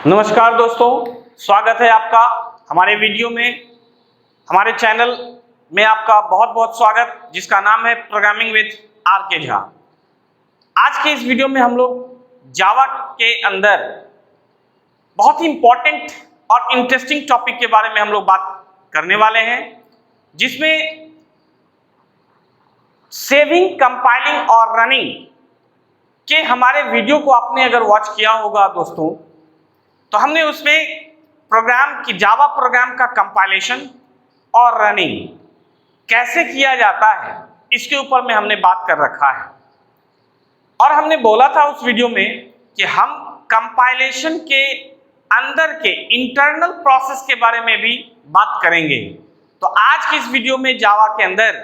नमस्कार दोस्तों, स्वागत है आपका हमारे वीडियो में। हमारे चैनल में आपका बहुत बहुत स्वागत, जिसका नाम है प्रोग्रामिंग विद आर.के. झा। आज के इस वीडियो में हम लोग जावा के अंदर बहुत ही इंपॉर्टेंट और इंटरेस्टिंग टॉपिक के बारे में हम लोग बात करने वाले हैं, जिसमें सेविंग, कंपाइलिंग और रनिंग के हमारे वीडियो को आपने अगर वॉच किया होगा दोस्तों, तो हमने उसमें प्रोग्राम की जावा प्रोग्राम का कंपाइलेशन और रनिंग कैसे किया जाता है इसके ऊपर में हमने बात कर रखा है। और हमने बोला था उस वीडियो में कि हम कंपाइलेशन के अंदर के इंटरनल प्रोसेस के बारे में भी बात करेंगे। तो आज की इस वीडियो में जावा के अंदर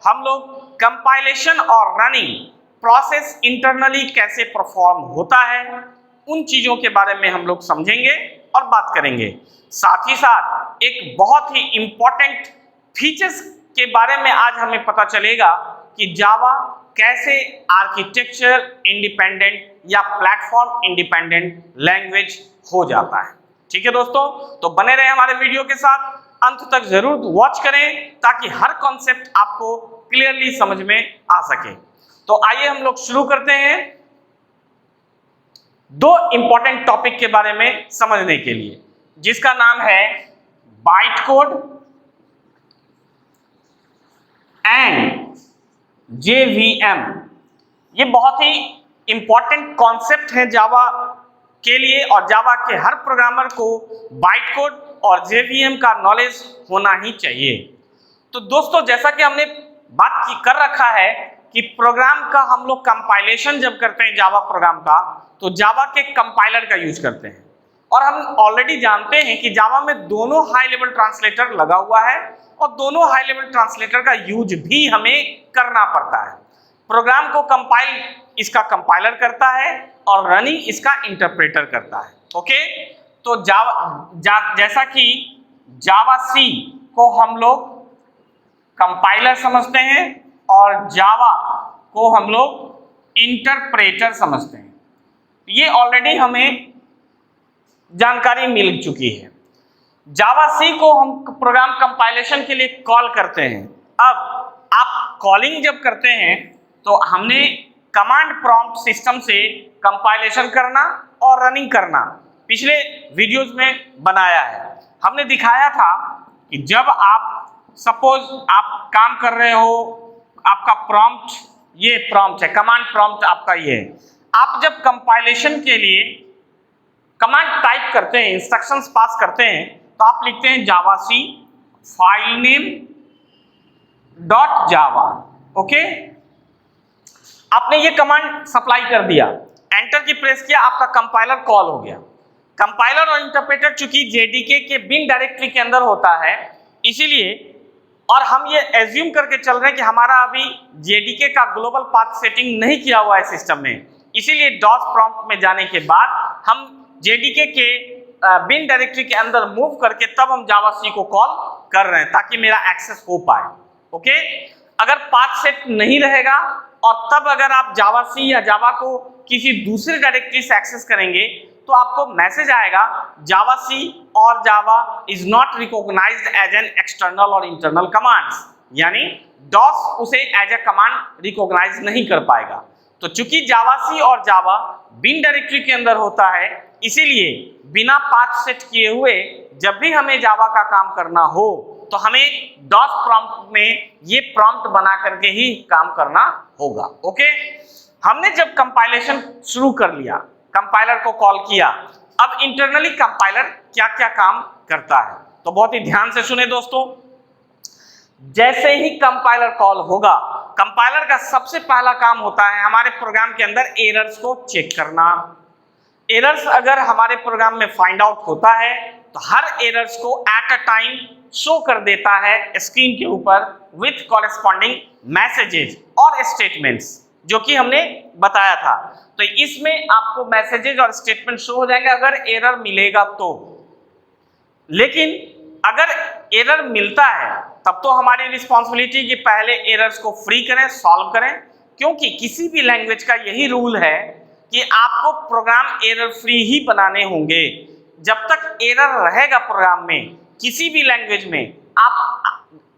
हम लोग कंपाइलेशन और रनिंग प्रोसेस इंटरनली कैसे परफॉर्म होता है, उन चीजों के बारे में हम लोग समझेंगे और बात करेंगे। साथ ही साथ एक बहुत ही इंपॉर्टेंट फीचर्स के बारे में आज हमें पता चलेगा कि जावा कैसे आर्किटेक्चर इंडिपेंडेंट या प्लेटफॉर्म इंडिपेंडेंट लैंग्वेज हो जाता है। ठीक है दोस्तों, तो बने रहे हमारे वीडियो के साथ, अंत तक जरूर वॉच करें ताकि हर कॉन्सेप्ट आपको क्लियरली समझ में आ सके। तो आइए हम लोग शुरू करते हैं दो इंपॉर्टेंट टॉपिक के बारे में समझने के लिए, जिसका नाम है बाइट कोड एंड जेवीएम। ये बहुत ही इंपॉर्टेंट कॉन्सेप्ट है जावा के लिए, और जावा के हर प्रोग्रामर को बाइट कोड और जेवीएम का नॉलेज होना ही चाहिए। तो दोस्तों, जैसा कि हमने बात कर रखा है कि प्रोग्राम का हम लोग कंपाइलेशन जब करते हैं जावा प्रोग्राम का, तो जावा के कंपाइलर का यूज करते हैं। और हम ऑलरेडी जानते हैं कि जावा में दोनों हाई लेवल ट्रांसलेटर लगा हुआ है, और दोनों हाई लेवल ट्रांसलेटर का यूज भी हमें करना पड़ता है। प्रोग्राम को कंपाइल इसका कंपाइलर करता है और रनिंग इसका इंटरप्रेटर करता है। ओके, तो जैसा कि जावा सी को हम लोग कंपाइलर समझते हैं और जावा को हम लोग इंटरप्रेटर समझते हैं। ये ऑलरेडी हमें जानकारी मिल चुकी है। जावा सी को हम प्रोग्राम कंपाइलेशन के लिए कॉल करते हैं। अब आप कॉलिंग जब करते हैं तो हमने कमांड प्रॉम्प्ट सिस्टम से कंपाइलेशन करना और रनिंग करना पिछले वीडियोस में बनाया है। हमने दिखाया था कि जब आप सपोज आप काम कर रहे हो, आपका प्रॉम्प्ट, ये प्रॉम्प्ट है, कमांड प्रॉम्प्ट आपका ये है। आप जब कंपाइलेशन के लिए कमांड टाइप करते हैं, इंस्ट्रक्शंस पास करते हैं, तो आप लिखते हैं Java C file name dot Java. Okay, आपने ये कमांड सप्लाई कर दिया, एंटर की प्रेस किया, आपका कंपाइलर कॉल हो गया। कंपाइलर और इंटरप्रेटर चूंकि जेडीके के बिन डायरेक्टरी के अंदर होता है, इसीलिए, और हम ये एज्यूम करके चल रहे हैं कि हमारा अभी जेडीके का ग्लोबल पाथ सेटिंग नहीं किया हुआ है सिस्टम में, इसीलिए डॉस प्रॉम्प्ट में जाने के बाद हम जेडीके के बिन डायरेक्टरी के अंदर मूव करके तब हम जावा सी को कॉल कर रहे हैं ताकि मेरा एक्सेस हो पाए। ओके, अगर पाथ सेट नहीं रहेगा और तब अगर आप जावा सी या जावा को किसी दूसरे डायरेक्टरी से एक्सेस करेंगे तो आपको मैसेज आएगा जावा सी और Java is not recognised as an external और इंटरनल कमांड्स, यानी डॉस उसे एज ए कमांड रिकॉग्नाइज नहीं कर पाएगा। तो चूंकि जावा सी और जावा बिन डायरेक्टरी के अंदर होता है, इसीलिए बिना पाथ सेट किए हुए जब भी हमें जावा का काम करना हो तो हमें डॉस प्रॉम्प्ट में ये प्रॉम्प्ट बना करके ही काम करना होगा। ओके, हमने जब कंपाइलेशन शुरू कर लिया, कंपाइलर को कॉल किया, अब इंटरनली कंपाइलर क्या क्या काम करता है, तो बहुत ही ध्यान से सुने दोस्तों। जैसे ही कंपाइलर कॉल होगा, कंपाइलर का सबसे पहला काम होता है हमारे प्रोग्राम के अंदर एरर्स को चेक करना। एरर्स अगर हमारे प्रोग्राम में फाइंड आउट होता है तो हर एरर्स को एट अ टाइम शो कर देता है स्क्रीन के ऊपर विथ कॉरेस्पॉन्डिंग मैसेजेस और स्टेटमेंट्स, जो कि हमने बताया था। तो इसमें आपको मैसेजेस और स्टेटमेंट शो हो जाएंगे अगर एरर मिलेगा तो। लेकिन अगर एरर मिलता है तब तो हमारी रिस्पॉन्सिबिलिटी कि पहले एरर्स को फ्री करें, सॉल्व करें, क्योंकि किसी भी लैंग्वेज का यही रूल है कि आपको प्रोग्राम एरर फ्री ही बनाने होंगे। जब तक एरर रहेगा प्रोग्राम में किसी भी लैंग्वेज में, आप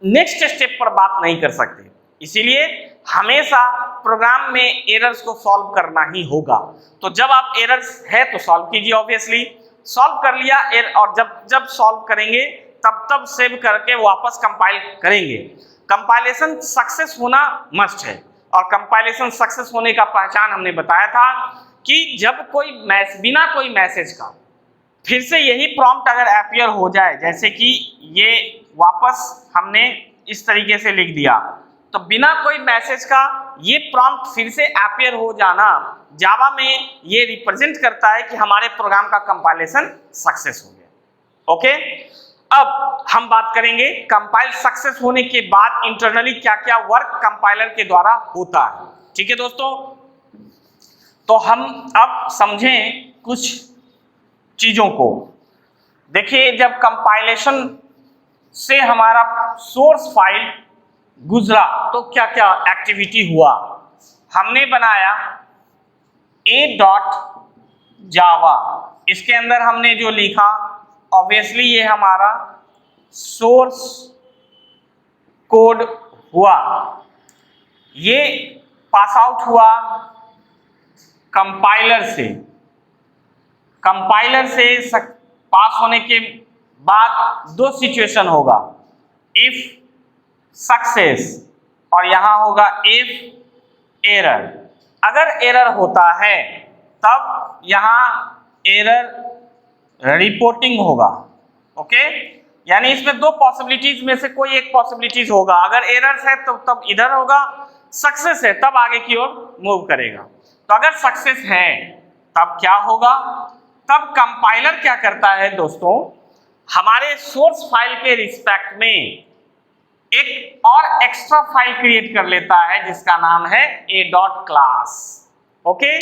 नेक्स्ट स्टेप पर बात नहीं कर सकते। इसीलिए हमेशा प्रोग्राम में एरर्स को सॉल्व करना ही होगा। तो जब आप एरर्स है तो सॉल्व कीजिए, ऑब्वियसली सॉल्व कर लिया और जब सॉल्व करेंगे तब सेव करके वापस कंपाइल करेंगे। कंपाइलेशन सक्सेस होना मस्ट है, और कंपाइलेशन सक्सेस होने का पहचान हमने बताया था कि जब बिना कोई मैसेज का फिर से यही प्रॉम्प्ट अगर अपीयर हो जाए, जैसे कि ये वापस हमने इस तरीके से लिख दिया, तो बिना कोई मैसेज का ये प्रॉम्प्ट फिर से अपीयर हो जाना जावा में ये रिप्रेजेंट करता है कि हमारे प्रोग्राम का कंपाइलेशन सक्सेस हो गया। ओके, अब हम बात करेंगे कंपाइल सक्सेस होने के बाद इंटरनली क्या क्या वर्क कंपाइलर के द्वारा होता है। ठीक है दोस्तों, तो हम अब समझें कुछ चीजों को। देखिए, जब कंपाइलेशन से हमारा सोर्स फाइल गुजरा तो क्या क्या एक्टिविटी हुआ। हमने बनाया a.java, इसके अंदर हमने जो लिखा ऑब्वियसली ये हमारा सोर्स कोड हुआ, ये पास आउट हुआ कंपाइलर से। कंपाइलर से पास होने के बाद दो सिचुएशन होगा, इफ सक्सेस और यहां होगा इफ एरर। अगर एरर होता है तब यहां एरर रिपोर्टिंग होगा। ओके, यानी इसमें दो पॉसिबिलिटीज में से कोई एक पॉसिबिलिटीज होगा। अगर एरर है तो तब इधर होगा, सक्सेस है तब आगे की ओर मूव करेगा। तो अगर सक्सेस है तब क्या होगा, तब कंपाइलर क्या करता है दोस्तों, हमारे सोर्स फाइल के रिस्पेक्ट में एक और एक्स्ट्रा फाइल क्रिएट कर लेता है जिसका नाम है a.class। ओके,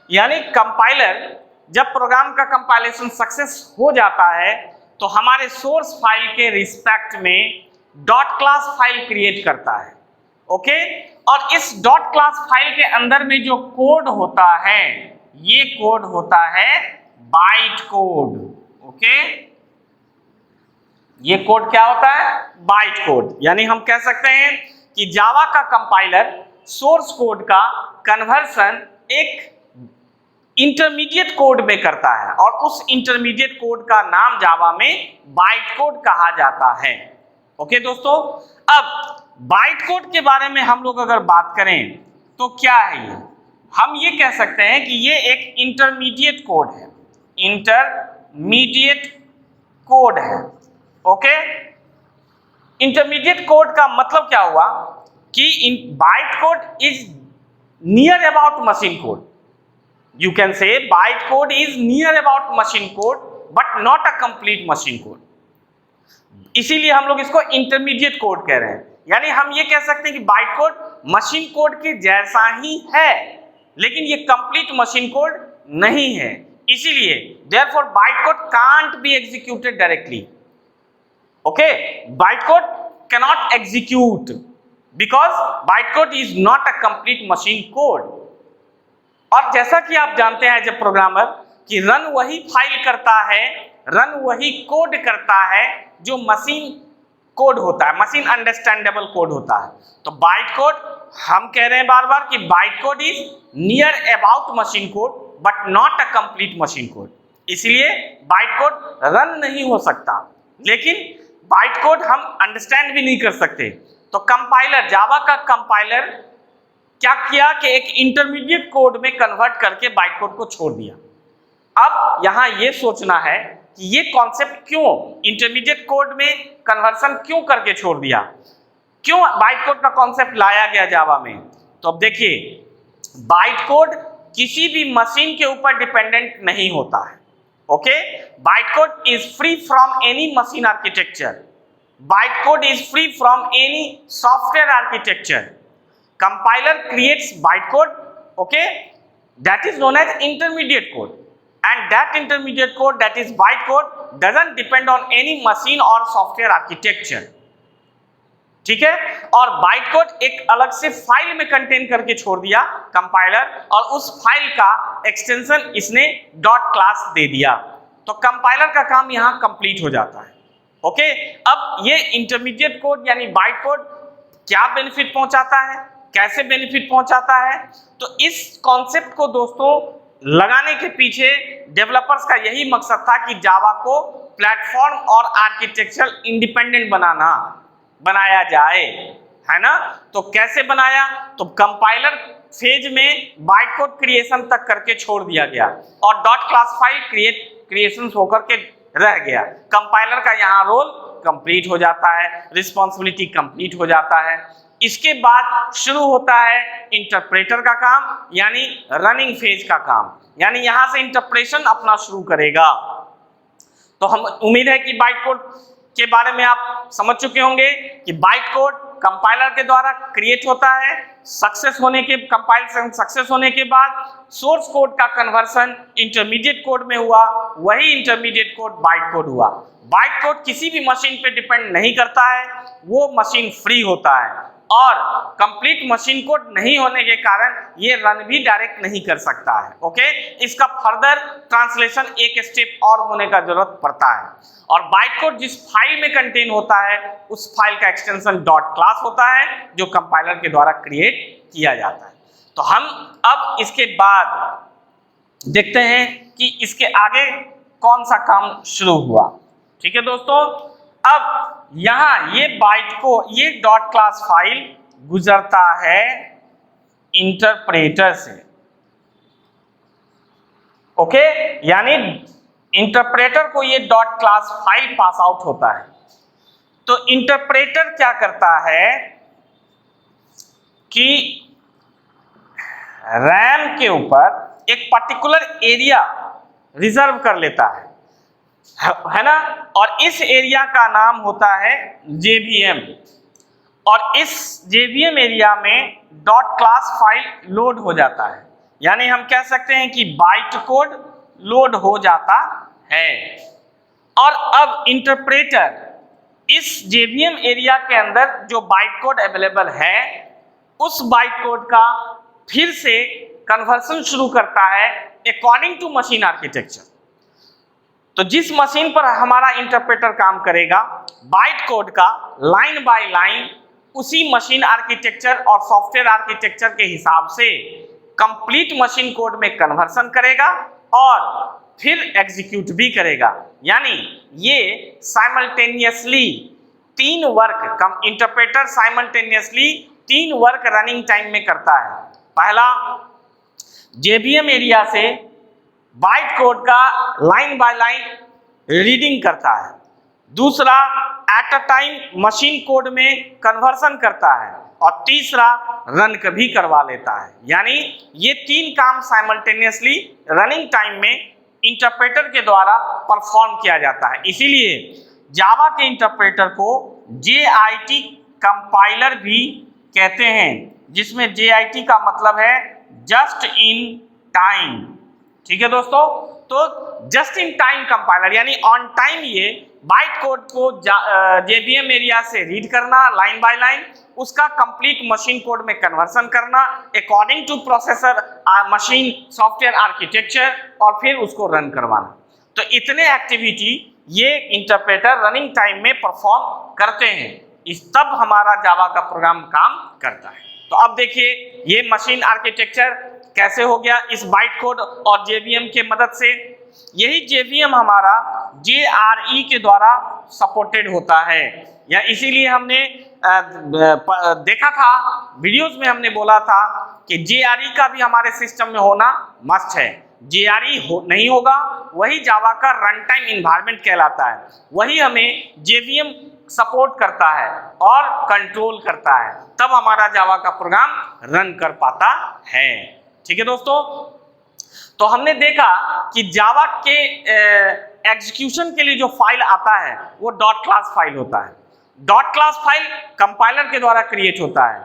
यानी कंपाइलर जब प्रोग्राम का कंपाइलेशन सक्सेस हो जाता है तो हमारे सोर्स फाइल के रिस्पेक्ट में .class फाइल क्रिएट करता है। ओके, और इस .class फाइल के अंदर में जो कोड होता है ये कोड होता है बाइट कोड। ओके, ये कोड क्या होता है, बाइट कोड। यानी हम कह सकते हैं कि जावा का कंपाइलर सोर्स कोड का कन्वर्सन एक इंटरमीडिएट कोड में करता है, और उस इंटरमीडिएट कोड का नाम जावा में बाइट कोड कहा जाता है। ओके दोस्तों, अब बाइट कोड के बारे में हम लोग अगर बात करें तो क्या है ये, हम ये कह सकते हैं कि ये एक इंटरमीडिएट कोड है, इंटरमीडिएट कोड है। ओके, इंटरमीडिएट कोड का मतलब क्या हुआ कि byte code is near about machine code. You can say byte code is near about machine code but not a complete machine code. इसीलिए हम लोग इसको इंटरमीडिएट कोड कह रहे हैं। यानी हम ये कह सकते हैं कि बाइट कोड मशीन कोड के जैसा ही है, लेकिन ये कंप्लीट मशीन कोड नहीं है। इसीलिए therefore byte code can't be executed directly. Okay, bytecode cannot execute because bytecode is not a complete machine code। और जैसा कि आप जानते हैं जब प्रोग्रामर कि रन वही फाइल करता है, रन वही कोड करता है जो मशीन कोड होता है, मशीन अंडरस्टैंडेबल कोड होता है। तो बाइटकोड हम कह रहे हैं बार बार कि bytecode is near about machine code but not a complete machine code. इसलिए बाइटकोड रन नहीं हो सकता, लेकिन बाइट कोड हम अंडरस्टैंड भी नहीं कर सकते। तो कंपाइलर, जावा का कंपाइलर क्या किया कि एक इंटरमीडिएट कोड में कन्वर्ट करके बाइट कोड को छोड़ दिया। अब यहां ये सोचना है कि ये कॉन्सेप्ट क्यों इंटरमीडिएट कोड में कन्वर्सन क्यों करके छोड़ दिया, क्यों बाइट कोड का कॉन्सेप्ट लाया गया जावा में। तो अब देखिए, बाइट कोड किसी भी मशीन के ऊपर डिपेंडेंट नहीं होता है। Okay, bytecode is free from any machine architecture. Bytecode is free from any software architecture. Compiler creates bytecode, okay, that is known as intermediate code, and that intermediate code, that is bytecode, doesn't depend on any machine or software architecture. ठीक है, और bytecode एक अलग से file में contain करके छोड़ दिया कंपाइलर, और उस फाइल का एक्सटेंशन इसने .class दे दिया। तो कंपाइलर का काम यहाँ कंप्लीट हो जाता है। ओके, अब ये इंटरमीडिएट कोड यानी बाइट कोड क्या बेनिफिट पहुंचाता है, कैसे बेनिफिट पहुंचाता है, तो इस कॉन्सेप्ट को दोस्तों लगाने के पीछे डेवलपर्स का यही मकसद था कि जावा को प्लेटफॉर्म और आर्किटेक्चरल इंडिपेंडेंट बनाया जाए, है ना। तो कैसे बनाया, तो कंपाइलर फेज में बाइट कोड क्रिएशन तक करके छोड़ दिया गया और डॉट क्लास फाइल क्रिएशन होकर के रह गया। कंपाइलर का यहाँ रोल कंप्लीट हो जाता है, रिस्पॉन्सिबिलिटी कंप्लीट हो जाता है। इसके बाद शुरू होता है इंटरप्रेटर का काम यानी रनिंग फेज का काम, यानी यहां से इंटरप्रेशन अपना शुरू करेगा। तो हम उम्मीद है कि बाइट कोड के बारे में आप समझ चुके होंगे कि बाइट कोड कंपाइलर के द्वारा क्रिएट होता है, कंपाइलेशन सक्सेस होने के बाद सोर्स कोड का कन्वर्सन इंटरमीडिएट कोड में हुआ, वही इंटरमीडिएट कोड बाइट कोड हुआ। बाइट कोड किसी भी मशीन पे डिपेंड नहीं करता है, वो मशीन फ्री होता है और कंप्लीट मशीन कोड नहीं होने के कारण ये रन भी डायरेक्ट नहीं कर सकता है। ओके, इसका फर्दर ट्रांसलेशन एक स्टेप और होने का जरूरत पड़ता है और बाइट कोड जिस फाइल में कंटेन होता है उस फाइल का एक्सटेंशन डॉट क्लास होता है जो कंपाइलर के द्वारा क्रिएट किया जाता है। तो हम अब इसके बाद देखते हैं कि इसके आगे कौन सा काम शुरू हुआ। ठीक है दोस्तों, अब यहां ये डॉट क्लास फाइल गुजरता है इंटरप्रेटर से। ओके, यानी इंटरप्रेटर को ये dot class file pass out होता है। तो इंटरप्रेटर क्या करता है कि रैम के ऊपर एक पर्टिकुलर एरिया रिजर्व कर लेता है ना, और इस एरिया का नाम होता है JVM और इस JVM एरिया में डॉट क्लास फाइल लोड हो जाता है, यानी हम कह सकते हैं कि बाइट कोड लोड हो जाता है। और अब इंटरप्रेटर इस JVM एरिया के अंदर जो बाइट कोड अवेलेबल है उस बाइट कोड का फिर से कन्वर्सन शुरू करता है अकॉर्डिंग टू मशीन आर्किटेक्चर। तो जिस मशीन पर हमारा इंटरप्रेटर काम करेगा बाइट कोड का लाइन बाय लाइन उसी मशीन आर्किटेक्चर और सॉफ्टवेयर आर्किटेक्चर के हिसाब से कंप्लीट मशीन कोड में कन्वर्सन करेगा और फिर एग्जीक्यूट भी करेगा। यानी ये simultaneously interpreter simultaneously 3 work running time में करता है। पहला, JVM एरिया से बाइट कोड का लाइन बाय लाइन रीडिंग करता है। दूसरा, at a time machine code में कन्वर्सन करता है और तीसरा, रन कभी करवा लेता है। यानी ये 3 काम साइमल्टेनियसली रनिंग टाइम में इंटरप्रेटर के द्वारा परफॉर्म किया जाता है। इसीलिए जावा के इंटरप्रेटर को JIT कंपाइलर भी कहते हैं, जिसमें JIT का मतलब है जस्ट इन टाइम। ठीक है दोस्तों, तो जस्ट इन टाइम कंपाइलर यानी ऑन टाइम ये बाइट कोड को JVM एरिया से रीड करना लाइन बाय लाइन, उसका कंप्लीट मशीन कोड में कन्वर्सन करना according two processor machine software architecture और फिर उसको रन करवाना। तो इतने एक्टिविटी ये इंटरप्रेटर रनिंग टाइम में परफॉर्म करते हैं, इस तब हमारा जावा का प्रोग्राम काम करता है। तो अब देखिए ये मशीन आर्किटेक्चर कैसे हो गया इस बाइट कोड और JVM के मदद से। यही JVM हमारा JRE के द्वारा सपोर्टेड होता है, या इसीलिए हमने देखा था वीडियोस में, हमने बोला था कि JRE का भी हमारे सिस्टम में होना मस्ट है। JRE नहीं होगा वही जावा का रन टाइम इन्वायरमेंट कहलाता है, वही हमें JVM सपोर्ट करता है और कंट्रोल करता है, तब हमारा जावा का प्रोग्राम रन कर पाता है। ठीक है दोस्तों, तो हमने देखा कि जावा के एग्जीक्यूशन के लिए जो फाइल आता है वो डॉट क्लास फाइल होता है। डॉट क्लास फाइल कंपाइलर के द्वारा क्रिएट होता है,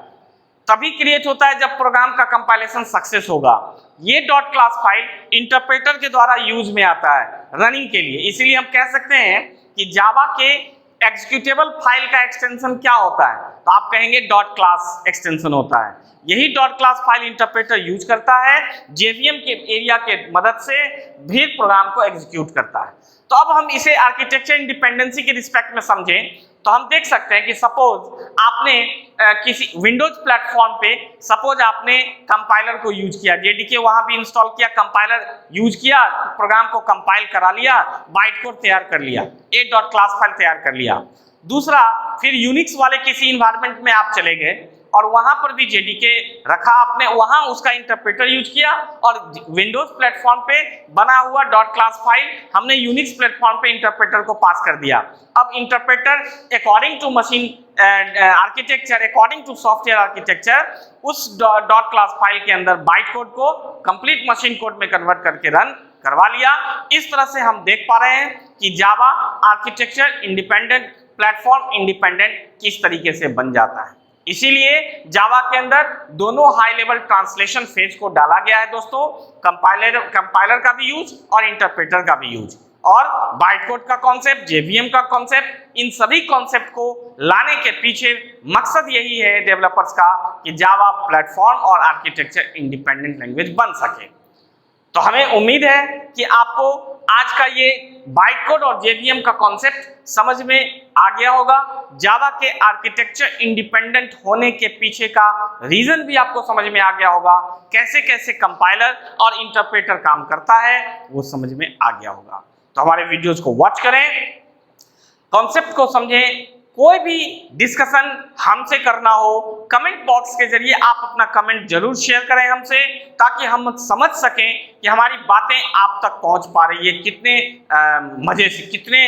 तभी क्रिएट होता है जब प्रोग्राम का कंपाइलेशन सक्सेस होगा। ये डॉट क्लास फाइल इंटरप्रेटर के द्वारा यूज में आता है रनिंग के लिए। इसीलिए हम कह सकते हैं कि जावा के एग्जीक्यूटेबल फाइल का एक्सटेंशन क्या होता है, तो आप कहेंगे डॉट क्लास एक्सटेंशन होता है। यही dot class file interpreter use करता है, जेवीएम के एरिया के मदद से भी प्रोग्राम को एग्जीक्यूट करता है। तो अब हम इसे आर्किटेक्चर इंडिपेंडेंसी के रिस्पेक्ट में समझें तो हम देख सकते हैं कि सपोज आपने किसी विंडोज प्लेटफॉर्म पे सपोज आपने कंपाइलर को यूज किया, जेडीके वहां भी इंस्टॉल किया, कंपाइलर यूज किया, प्रोग्राम को कंपाइल करा लिया, बाइट कोड तैयार कर लिया, एक डॉट क्लास फाइल तैयार कर लिया। दूसरा, फिर यूनिक्स वाले किसी इन्वायरमेंट में आप चले गए और वहां पर भी जेडीके रखा आपने, वहां उसका इंटरप्रेटर यूज किया और विंडोज प्लेटफॉर्म पे बना हुआ डॉट क्लास फाइल हमने यूनिक्स प्लेटफॉर्म पे इंटरप्रेटर को पास कर दिया। अब interpreter according to machine architecture, according to software architecture, उस डॉट क्लास फाइल के अंदर बाइट कोड को कंप्लीट मशीन कोड में कन्वर्ट करके रन करवा लिया। इस तरह से हम देख पा रहे हैं कि जावा आर्किटेक्चर इंडिपेंडेंट, प्लेटफॉर्म इंडिपेंडेंट किस तरीके से बन जाता है। इसीलिए जावा के अंदर दोनों हाई लेवल ट्रांसलेशन फेज को डाला गया है दोस्तों, कंपाइलर का भी यूज और इंटरप्रेटर का भी यूज, और बाइट कोड का कॉन्सेप्ट, जेवीएम का कॉन्सेप्ट, इन सभी कॉन्सेप्ट को लाने के पीछे मकसद यही है डेवलपर्स का कि जावा प्लेटफॉर्म और आर्किटेक्चर इंडिपेंडेंट लैंग्वेज बन सके। तो हमें उम्मीद है कि आपको आज का ये बाइट कोड और जेवीएम का कॉन्सेप्ट समझ में आ गया होगा। जावा के आर्किटेक्चर इंडिपेंडेंट होने के पीछे का रीजन भी आपको समझ में आ गया होगा, कैसे कैसे कंपाइलर और इंटरप्रेटर काम करता है वो समझ में आ गया होगा। तो हमारे वीडियोस को वॉच करें, कॉन्सेप्ट को समझें। कोई भी डिस्कशन हमसे करना हो, कमेंट बॉक्स के जरिए आप अपना कमेंट जरूर शेयर करें हमसे, ताकि हम समझ सकें कि हमारी बातें आप तक पहुंच पा रही है, कितने मजे से, कितने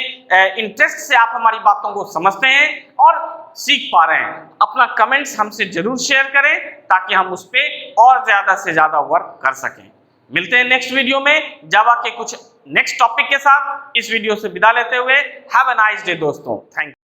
इंटरेस्ट से आप हमारी बातों को समझते हैं और सीख पा रहे हैं। अपना कमेंट्स हमसे जरूर शेयर करें ताकि हम उस पर और ज्यादा से ज्यादा वर्क कर सकें। मिलते हैं नेक्स्ट वीडियो में जावा के कुछ नेक्स्ट टॉपिक के साथ। इस वीडियो से विदा लेते हुए हैव अ नाइस डे दोस्तों, थैंक यू।